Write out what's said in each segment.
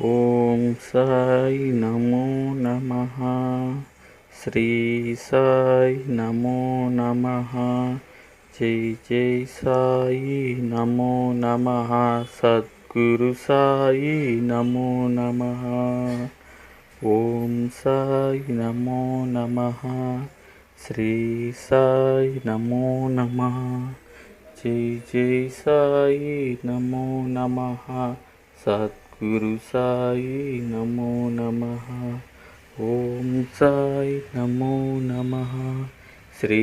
ఓం సాయి నమో నమః. శ్రీ సాయి నమో నమః. జై జై సాయి నమో నమః. సద్గురు సాయి నమో నమః. ఓం సాయి నమో నమః. శ్రీ సాయి నమో నమః. జై జై సాయి నమో నమః. సద్గురు సాయి నమో నమః. ఓం సాయి నమో నమః. శ్రీ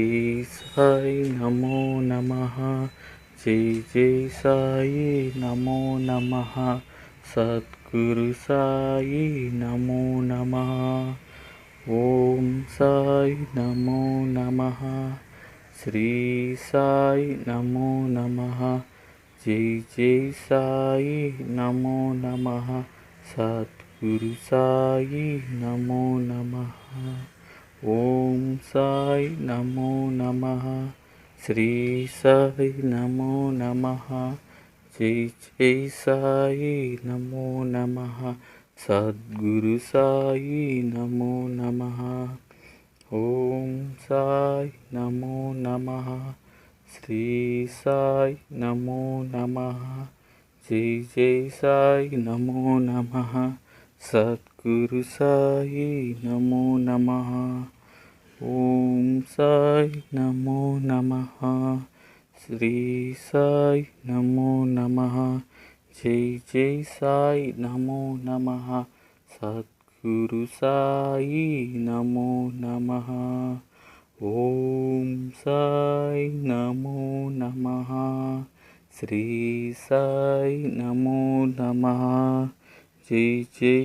సాయి నమో నమః. జై జై సాయి నమో నమః. సద్గురు సాయి నమో నమః. ఓం సాయి నమో నమః. శ్రీ సాయి నమో నమః. జై జై సాయి నమో నమః. సద్గురు సాయి నమో నమః. ఓం సాయి నమో నమః. శ్రీ సాయి నమో నమః. జై జై సాయి నమో నమః. సద్గురు సాయి నమో నమః. ఓం సాయి నమో నమః. శ్రీ సాయి నమో నమః. జై జై సాయి నమో నమః. సద్గురు సాయి నమో నమః. ఓం సాయి నమో నమః. శ్రీ సాయి నమో నమః. జై జై సాయి నమో నమః. సద్గురు సాయి నమో నమః. ఓం సాయి నమో నమః. శ్రీ సాయి నమో నమః. జై జై